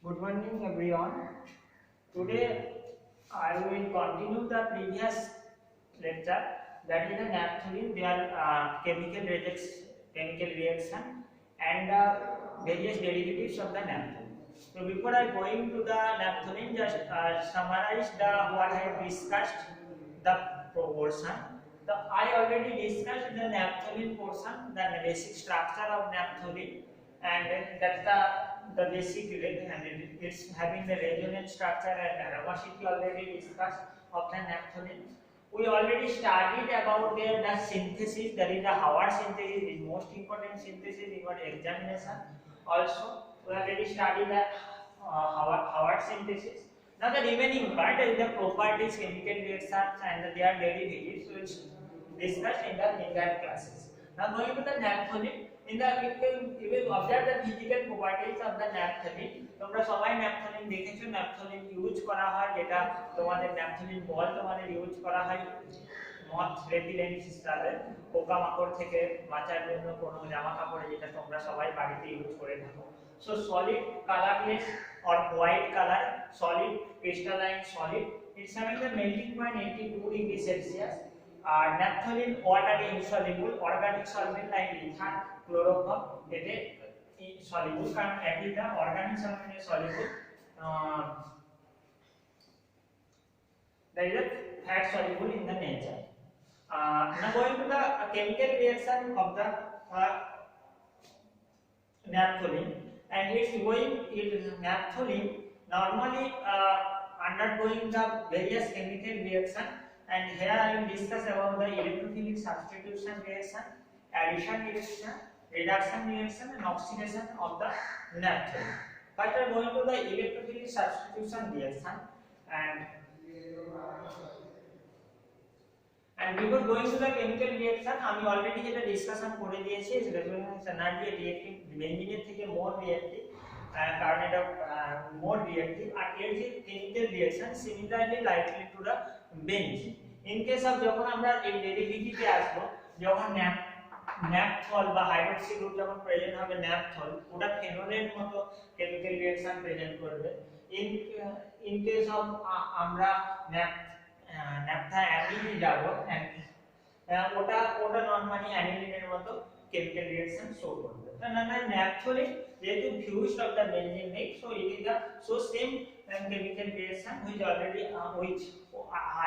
Good morning, everyone. Today I will continue the previous lecture, that is the naphthalene, their chemical reaction and various derivatives of the naphthalene. So before I go into the naphthalene, just summarize the what I have discussed the proportion. I already discussed the naphthalene portion, the basic structure of naphthalene, and that's the basic and it's having the resonance structure and aromaticity already discussed of the naphthalene. We already studied about the synthesis, that is the Howard synthesis, is most important synthesis in our examination. Also, we already studied the Howard synthesis. Now the remaining part is the properties, chemical reactions and their derivatives, which discussed in that classes. Now going to the naphthalene, in the you will observe the physical properties of the naphthalene. তোমরা সবাই naphthalene দেখেছো, naphthalene use করা হয়, যেটা তোমাদের naphthalene বল তোমাদের use করা হয় মথ রেপিলেন্ট হিসাবে, পোকামাকড় থেকে বাঁচার জন্য কোনো জামা কাপড়ে, যেটা তোমরা সবাই বাড়িতে ইউজ করে থাকো। So solid, colorless or white color, solid, crystalline solid, it's having the melting point 82 degrees Celsius. Naphthalene water insoluble, organic solvent like ether, chloroform, এতে soluble, কারণ একইটা organic solvent is soluble, that is a fat soluble in the nature. Now going to the chemical reaction of the naphthalene, and it's going naphthalene normally undergoing the various chemical reaction, and here I will discuss about the electrophilic substitution reaction, addition reaction, reduction reaction and oxidation of the naphthalene. First I am going to the electrophilic substitution reaction, and before going to the chemical reaction, আমি already যেটা discussion করে দিয়েছি, resonance energy reactive বেঞ্জিনের থেকে মোর reactive, কারণ এটা মোর reactive, আর এর যে chemical reaction similarly likely to the benzene. In case of যখন আমরা এই ডেরিভেটিভে আসবো, যখন ন্যাপথল বা হাইড্রক্সি গ্রুপ যখন প্রেজেন্ট হবে ন্যাপথল, ওটা ফেনলের মতো কেমিক্যাল রিঅ্যাকশন প্রেজেন্ট করবে। ইন কেস অফ আমরা ন্যাপথা অ্যামিনে যাব, ওটা নরমালি অ্যানিলিনের মতো কেমিক্যাল রিঅ্যাকশন শো করবে। না ন্যাপথলিন যেহেতু ফিউজড অফ দ্য বেনজিন নেই, so it is the same chemical reaction which already which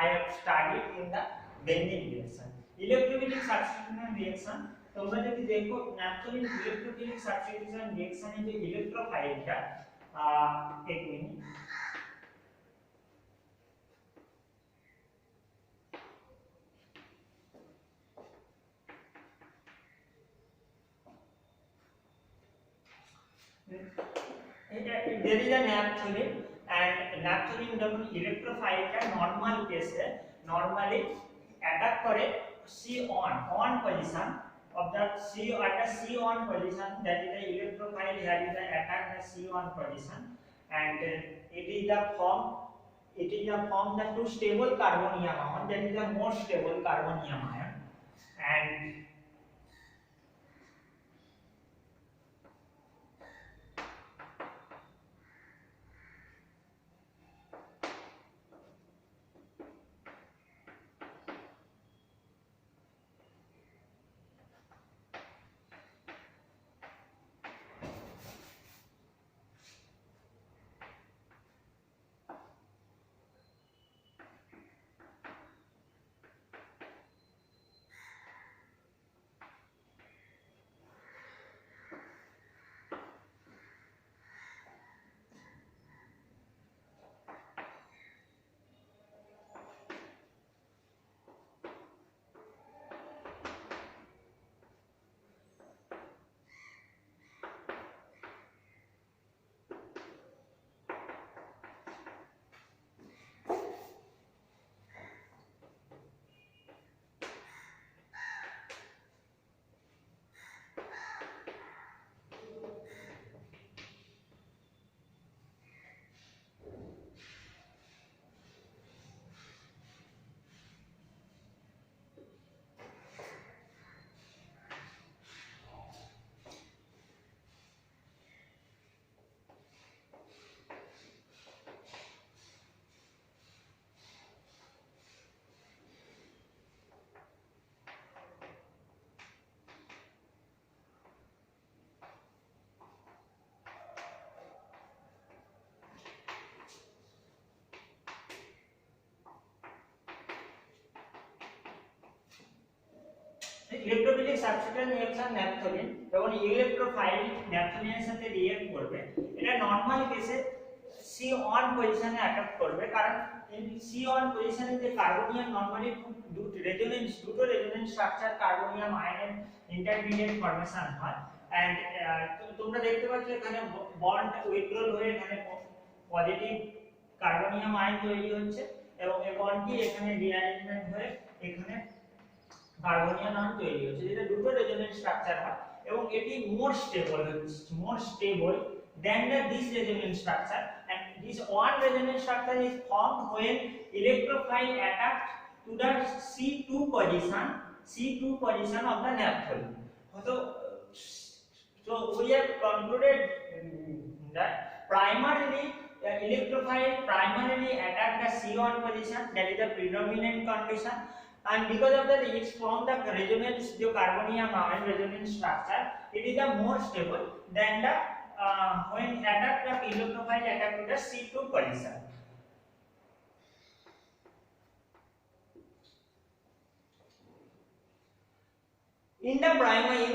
I have studied in the benzene reaction. Electrophilic substitution reaction, তোমরা যদি দেখো ন্যাপথলিন ইলেকট্রোফিলিক সাবস্টিটিউশন রিঅ্যাকশনে যে ইলেকট্রোফাইলটা, এক minute, there is a naphthalene, and naphthalene যখন ইলেকট্রোফাইলটা normal কেসে normally attack করে C on position of the C on position, that is the electrophile here is the attack the C on position, and it is the form the two stable carbonium ion, that is the more stable carbonium ion, and electrophilic substitution reaction naphthalene এবং electrophile ন্যাপথলিনের সাথে react করবে, এটা normal কেসে C1 পজিশনে attack করবে, কারণ C1 পজিশনে যে কার্বনিয়াম নরমালি দুটো রেজোনেন্স স্ট্রাকচার কার্বনিয়াম আয়নের ইন্টারমিডিয়েট ফর্মেশন হয়। এন্ড তোমরা দেখতে পাচ্ছ এখানে বন্ড উইথড্রল হয়ে এখানে পজিটিভ কার্বনিয়াম আয়ন তৈরি হচ্ছে এবং এই বন্ডটি এখানে রিঅ্যারেঞ্জমেন্ট হয়ে এখানে কার্বনিয়াম আয়ন তৈরি হচ্ছে, যেটা দুটো রেজোনেন্স স্ট্রাকচার হয় এবং এটি মোর stable than this resonance structure, and this one resonance structure is formed when electrophile attack to the C2 position of the naphthalene. So we have concluded that primarily electrophile primarily attack the C1 position, that is the predominant condition, and because of that it formed the resonance, the carbonium ion resonance structure, it is the more stable than the when attack the electrophile attack to the C2 position. In the primary,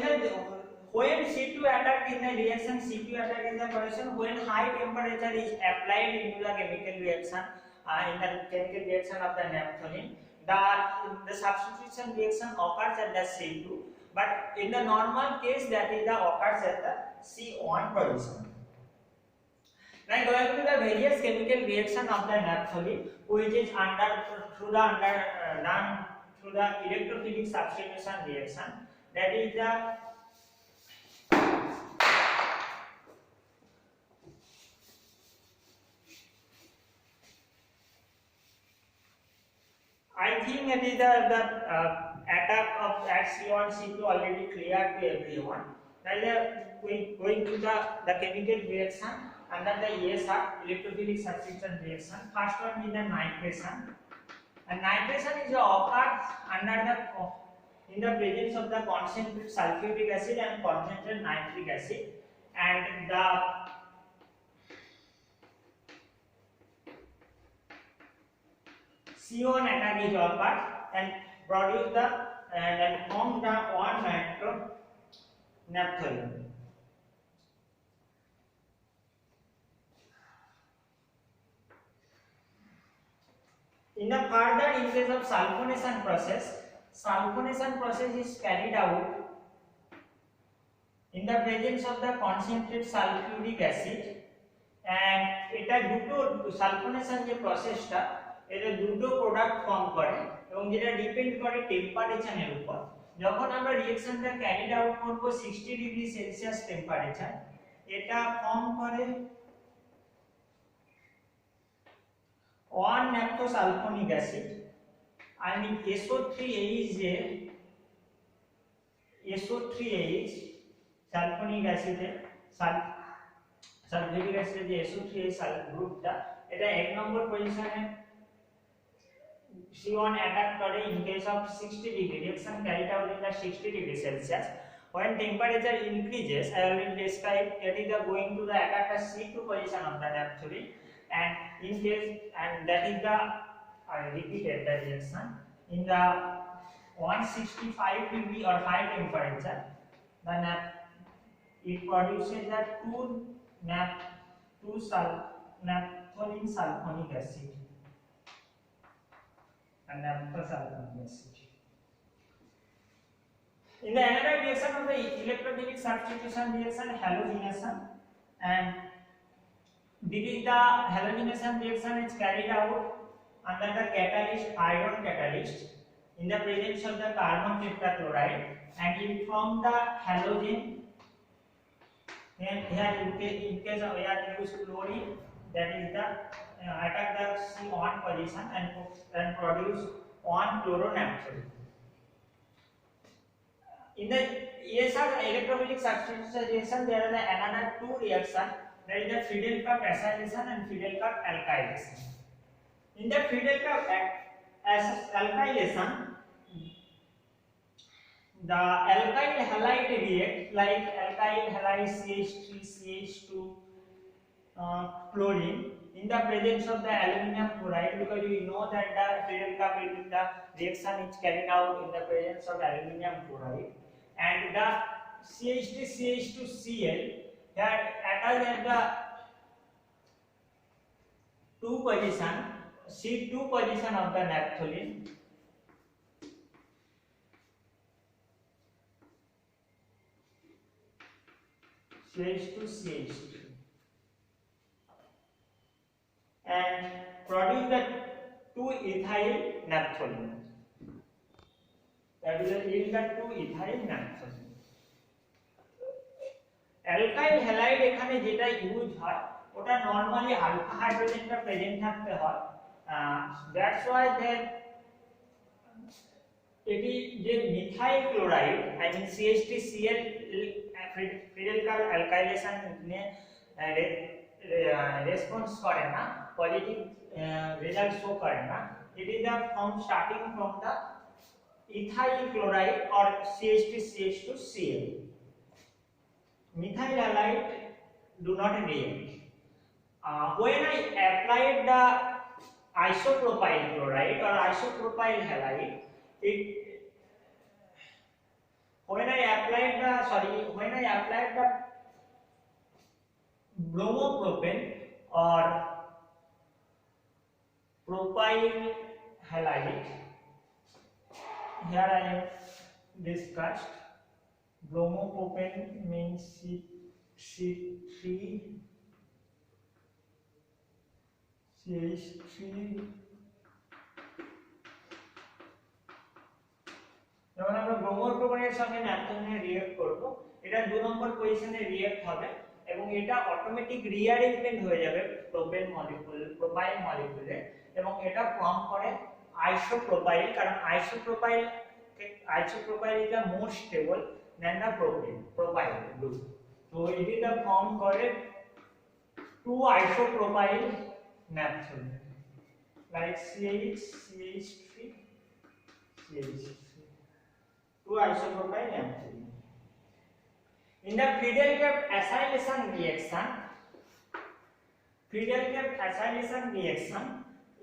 when C2 attack in the reaction, C2 attack in the position when high temperature is applied into the chemical reaction, in the chemical reaction of the naphthalene, the substitution reaction occurs at the C2, but in the normal case that is the occurs at the C1 position. Now going to the various chemical reaction of the naphthalene, which is done through the electrophilic substitution reaction, that is the I think it is the attack of at C1 C2 already clear to everyone. Now we going to the chemical reaction under the ESR, electrophilic substitution reaction. First one is the nitration, and nitration is occurs under the in the presence of the concentrated sulfuric acid and concentrated nitric acid, and the C1 attack is occurs and produce the and form the 1-nitronaphthalene. In the further, in case of sulfonation process is carried out in the presence of the concentrated sulfuric acid, and এটা দুটো sulphonation যে প্রসেসটা এটা দুটো product form করে এবং যেটা depend করে টেম্পারেচারের উপর। যখন আমরা রিঅ্যাকশনটা ক্যারিড আউট করব 60 ডিগ্রি সেলসিয়াস টেম্পারেচার, এটা ফর্ম করে 1-naphthosulfonic acid, I mean SO3H sulphonic অ্যাসিডে সালফিউরিক অ্যাসিডে যে SO3H গ্রুপটা এটা 1 নম্বর পজিশনে C1 attack করে in case of 60 degree reaction carried out in the 60 degree Celsius. When temperature increases, I already described, that is the going to the attack the C2 position of the naphthalene, and in case, and that is the I repeated the reaction in the 165 degree or high temperature, then it produces the 2-naphthalene sulfonic acid and naphthosulfonic acid. In the another reaction of the electrophilic substitution reaction, halogenation, and this is the halogenation reaction is carried out under the catalyst, iron catalyst, in the presence of the carbon tetrachloride, and it form the halogen. Then here in case of air use chlorine, that is the attack the C1 position and produce 1-chloronaphthalene. In the ESR electrophilic substitution reaction, there are another two reactions. There is the Fidelka acylation and Fidelka alkylation. In the Fidelka alkylation, the alkyl halide react like alkyl halide CH3 CH2 chlorine. in the presence of the aluminum chloride, because we know that the Friedel cup in the reaction is carried out in the presence of aluminum chloride, and the CH3CH2Cl that attached at the two position, C2 position of the naphthalene, CH2CH2, and produce the 2-ethyl naphthalene. That is the yield the 2-ethyl naphthalene. Alkyl halide এখানে যেটা use হয় ওটা normally alpha হাইড্রোজেনটা present থাকতে হয়, that's why that এটি যে methyl chloride I mean CH3Cl Friedel কাপ alkylation নিয়ে রেসপন্স করে না, পজিটিভ রেজাল্ট শো করে না, it is the from starting from the ethyl chloride or CH3CH2Cl. Methyl halide do not react. When I applied the isopropyl chloride or isopropyl halide, when I applied the bromopropane or propyl halide, here I have discussed bromopropane means C3CH3, যখন আমরা ব্রোমোপ্রোপেনের সঙ্গে ন্যাপথলিনে react করব এটা 2 নম্বর পজিশনে react হবে এবং এটা automatic rearrangement হয়ে যাবে প্রোপেন মলিকিউল প্রোপাইল মলিকিউলে এবং এটা ফর্ম করে isopropyl, কারণ isopropyl is the more stable than the propyl group. So it is the form called 2-isopropyl naphthalene, like CH3, 2-isopropyl naphthalene. In the Friedel cup acylation reaction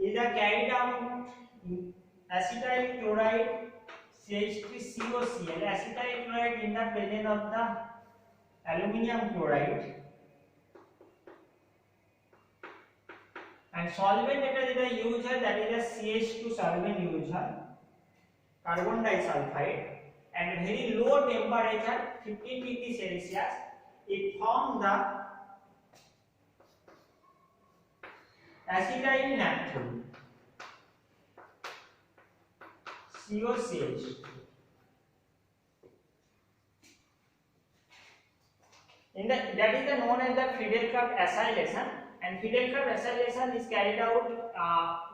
is carried out acetyl chloride CH3COCl, acetyl chloride in the presence of the aluminum chloride, and solvent এটা যেটা use হয় that is a CH2 solvent use হয়, carbon disulfide, and very low temperature 15 degree Celsius it form the acetyl naphthalene COCH. That is known as the Friedel cup acylation, and Friedel cup acylation is carried out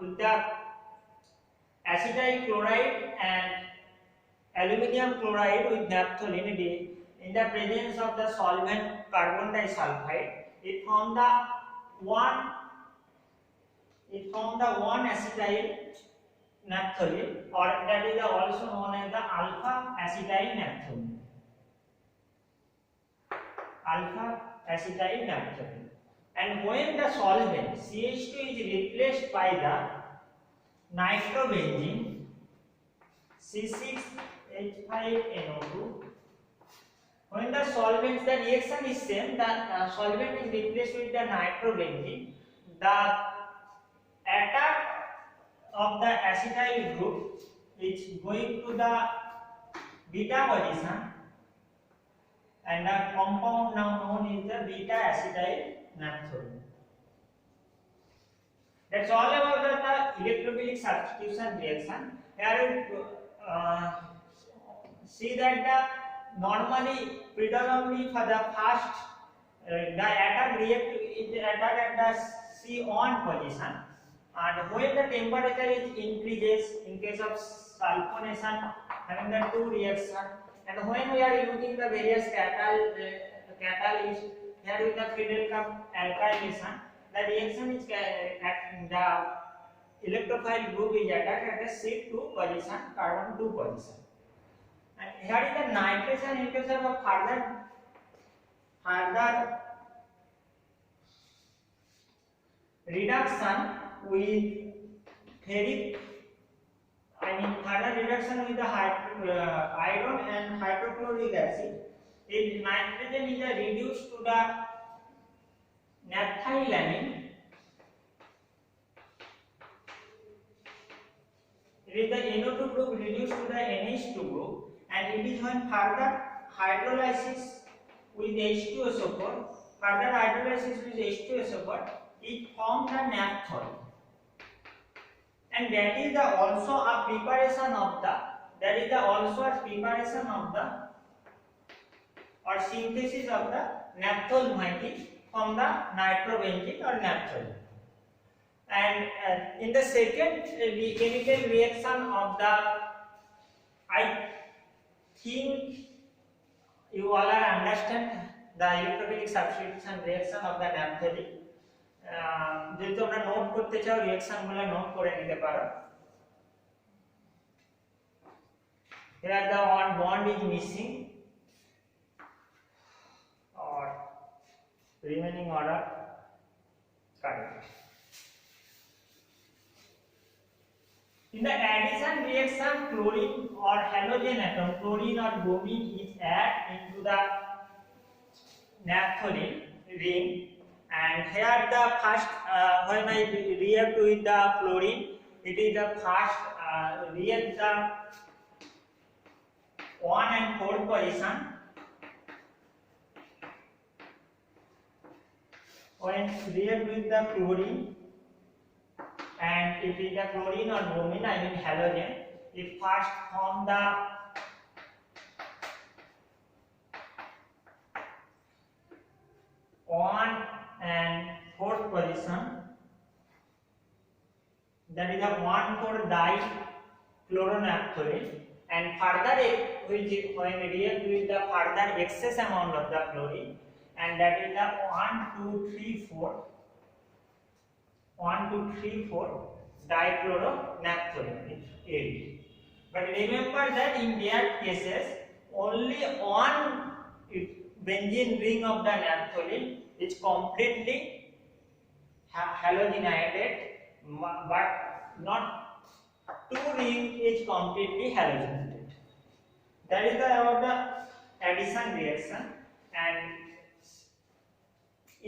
with the acetyl chloride and aluminum chloride with naphthalene in the presence of the solvent carbon disulfide. It form the one acetyl naphthalene, or that is also known as the alpha acetyl naphthalene. And when the solvent CH2 is replaced by the nitrobenzene C6H5NO2, when the solvent, the reaction is same, the solvent is replaced with the nitrobenzene, the attack of the acetyl group is going to the beta position, and the compound now known is the beta acetyl naphthalene. That's all about the electrophilic substitution reaction. Here you see that the normally predominantly for the first the attack react is attack at the C1 position, and when the temperature is increases in case of sulfonation having the two reaction, and when we are using the various catalyst here with the Friedel cup alkylation, the reaction is the electrophile group is attacked at the C2 position, carbon 2 position, and here is the nitration in case of further reduction with ferric, further reduction with the iron and hydrochloric acid, if nitrogen is reduced to the naphthylamine, it is the NO2 group reduced to the NH2 group, and it is when further hydrolysis with H2SO4, it forms the naphthol, and that is also a preparation of the or synthesis of the naphthol moiety from the nitrobenzene or naphthol. And in the second chemical reaction of the, I think you all are understand the electrophilic substitution reaction of the naphthalene. যদি তোমরা note করতে চাও রিঅ্যাকশনগুলো note করে নিতে পারো। Here the one bond is missing or remaining order correct. In the addition reaction, chlorine or halogen atom, chlorine or bromine is added into the naphthalene ring, and here the first when I react with the chlorine, it is the first react the 1 and 4 position. When react with the chlorine, and if it is a chlorine or bromine, I mean halogen, it first form the one and fourth position, that is a 1,4-dichloronaphthorine, and further which when react with the further excess amount of the chlorine, and that is the 1,2,3,4 dichloronaphthorine. But remember that in their cases only one benzene ring of the naphthalene is completely halogenated, but not two ring is completely halogenated. That is about the addition reaction. And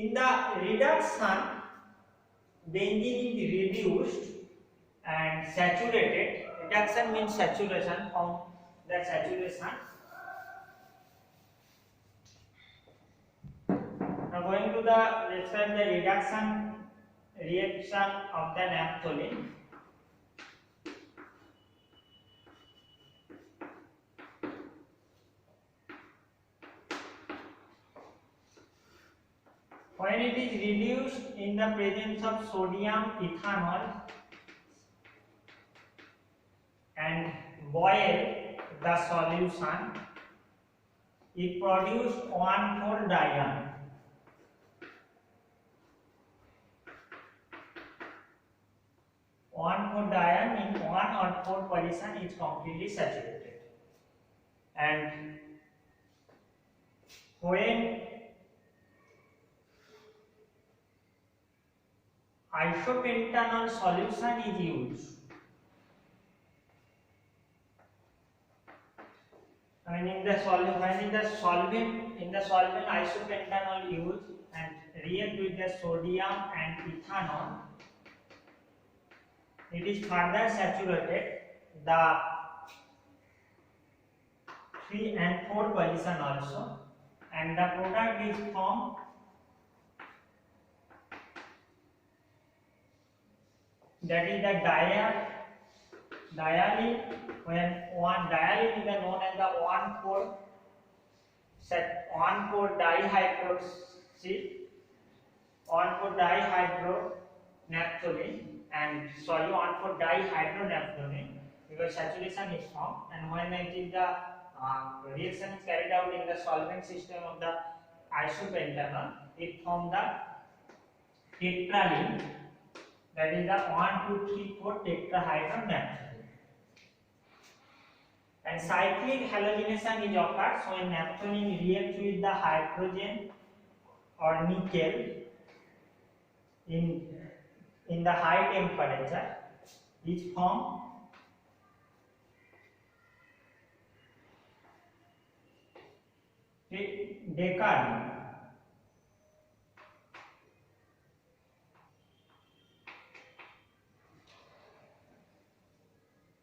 in the reduction, benzene is reduced and saturated. Reduction means saturation, from the saturation. Now going to the reduction reaction of the naphthalene. When it is reduced in the presence of sodium ethanol and boil the solution, it produces 1,4-diene. 1,4-diene in 1 or 4 position is completely saturated. And when isopentanol solution is used, when in the solvent isopentanol used and react with the sodium and ethanol, it is further saturated the 3 and 4 position also, and the product is formed that is the dialine. When one dialine is known as the 1,4-dihydronaphthalene, and 1,4-dihydronaphthalene, because saturation is formed, and when it is the reaction is carried out in the solvent system of the isopentanol, it forms the tetraline, that is the 1,2,3,4 tetrahydronaphthalene. And cyclic halogenation is occurs when naphthalene reacts with the hydrogen or nickel in in the high temperature is formed decalin.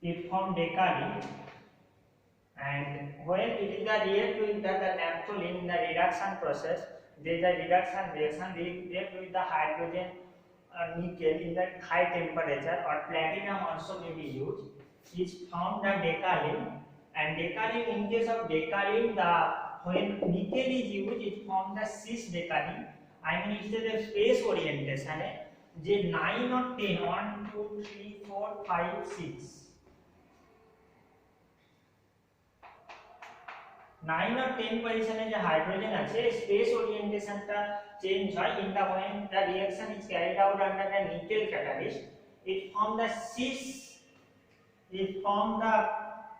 It forms decalin, and when it is the react with the naphthalene in the reduction process, there is a reduction reaction, react with the hydrogen nickel in the high temperature, or platinum also may be used. Is found the decalin, and decalin, in case of decalin, when nickel is used, it forms the cis decalin. I mean, it is a space orientation. जे 9 और 10, 1 2 3 4 5 6, 9 और 10 পজিশনে যে hydrogen আছে, space ওরিয়েন্টেশনটা change হয় in the when the reaction is carried out under the nickel catalyst. It form the cis, it form the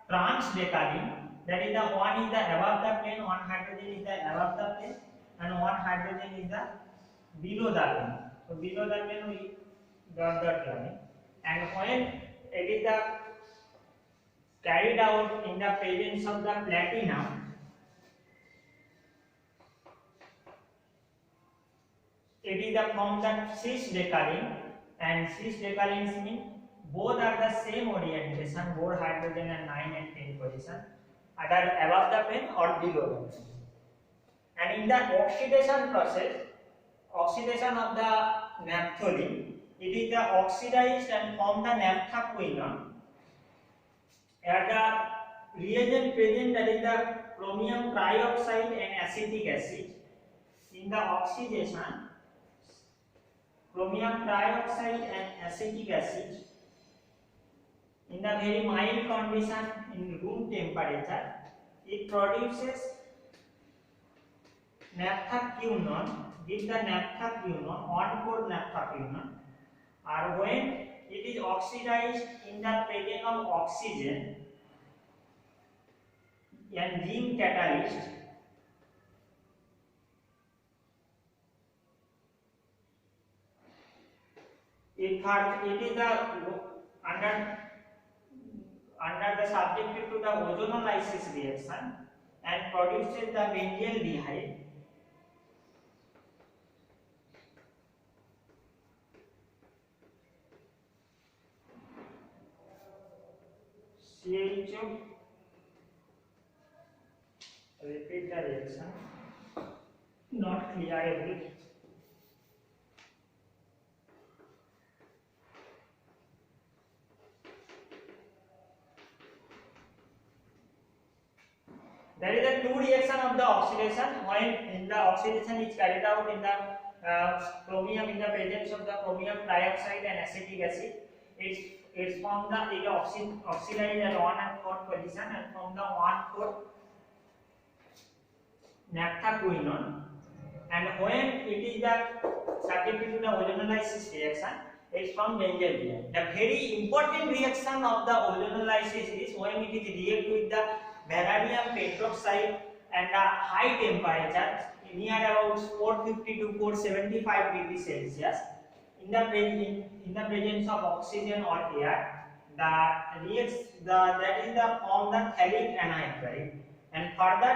trans decalin, that is the one is the above the plane, one hydrogen is the above the plane, and one hydrogen is the below the plane. So below the plane we dot line, and when it is the carried out in the presence of the platinum, it is the form that cis decalin, and cis decalins mean both are the same orientation, both hydrogen and 9 and 10 position, either above the plane or below the plane. And in the oxidation process, oxidation of the naphthalene, it is the oxidized and form the naphthaquinone. At the reagent present, that is the chromium trioxide and acetic acid. In the oxidation, chromium trioxide and acetic acid in the very mild condition in room temperature, it produces naphthaquinone, gives the naphthaquinone, 1,4 naphthaquinone. Or when it is oxidized in the presence of oxygen and zinc catalyst, it is the under the subjected to the ozonolysis reaction and produces the benzaldehyde, CHO. Repeat the reaction. Not clear a bit. There is a two reaction of the oxidation. When in the oxidation is carried out in the chromium, in the presence of the chromium trioxide and acetic acid, it's from the oxidized at 1/4 position, and from the 1/4 naphthaquinone. And when it is the subjected to the ozonolysis reaction, it's from benzaldehyde. The very important reaction of the ozonolysis is when it is react with the vanadium pentoxide and a high temperature near about 450 to 475 degrees Celsius. In the presence of oxygen or air, that is the form the phthalic anhydride, and further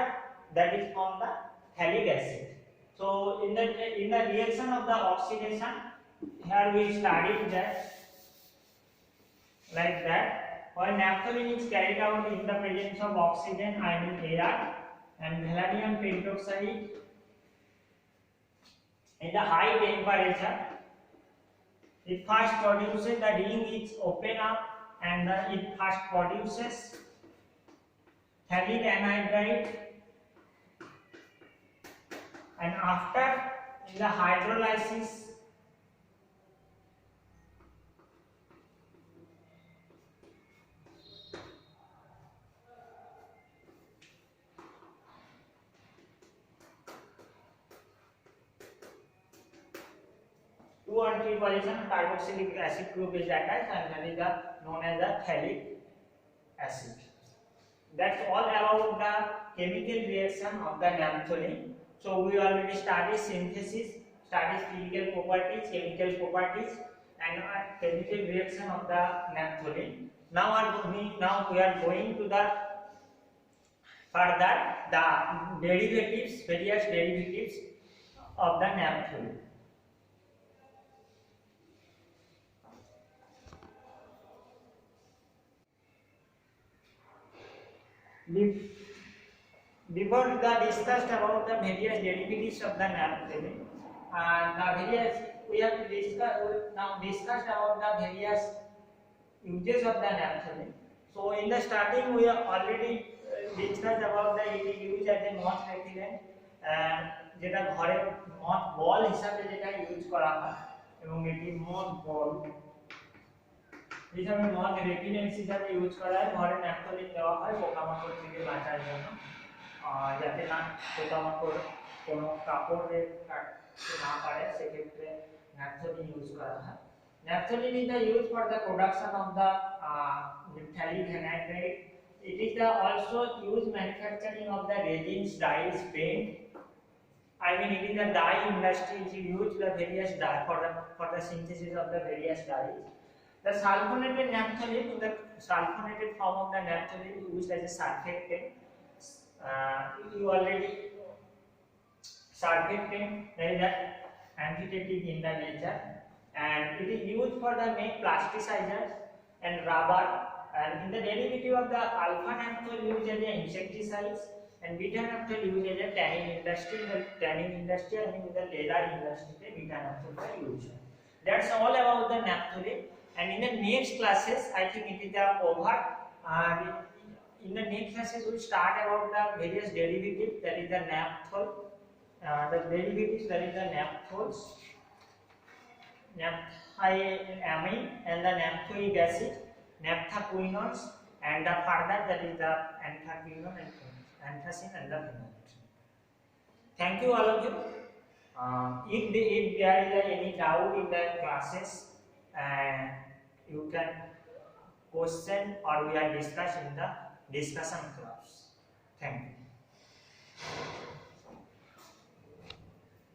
that is from the phthalic acid. So in the reaction of the oxidation, here we studied that like that. When naphthalene is carried out in the presence of oxygen, I mean air, and vanadium pentoxide in the high temperature, it first produces, the ring is open up, and it first produces phthalic anhydride, and after in the hydrolysis, two and three position carboxylic acid group is attached, and that is known as the phthalic acid. That's all about the chemical reaction of the naphthalene. So we already studied synthesis, studied physical properties, chemical properties, and chemical reaction of the naphthalene. Now we are going to the further the derivatives, various derivatives of the naphthalene. Before the discussed about the various derivatives of the naphthalene, the various we have to discussed about the various uses of the naphthalene. So in the starting we have already discussed about the it is used as a moth repellent, যেটা ঘরে moth ball হিসাবে যেটা use করা হয় এবং এটি moth ball হিসাবে moth repellent হিসাবে ইউজ করা হয়। ঘরে ন্যাপথলিন দেওয়া হয় পোকামাকড় থেকে বাঁচার জন্য, যাতে না পোকামাকড় কোনো কাপড়ে কাটতে না পারে, সেক্ষেত্রে ন্যাপথলিন ইউজ করা হয়। Naphthalene is the used for the production of the phthalic anhydride. It is the also used manufacturing of the resins, dyes, paint. I mean, it is the dye industry is used the various dye for the synthesis of the various dyes. The sulfonated naphthalene, in the sulfonated form of the naphthalene used as a surfactant. You already surfactant, that is amphithetic in the nature, and it is used for the make plasticizers and rubber, and in the derivative of the alpha naphthol used as a insecticides, and beta naphthol used as a tanning industry. In the tanning industry, I mean the leather industry, the beta naphthol are used. That's all about the naphthalene, and in the next classes I think it is over. In the next classes we will start about the various derivatives, that is the naphthol, the derivatives, that is the naphthols, naphthylamine and the naphthoic acid, naphthaquinones, and the further that is the anthraquinone and anthracene and the phenolphthalein. Thank you all of you. If there is any doubt in the classes, you can question or we are discuss in the discussion class. Thank you.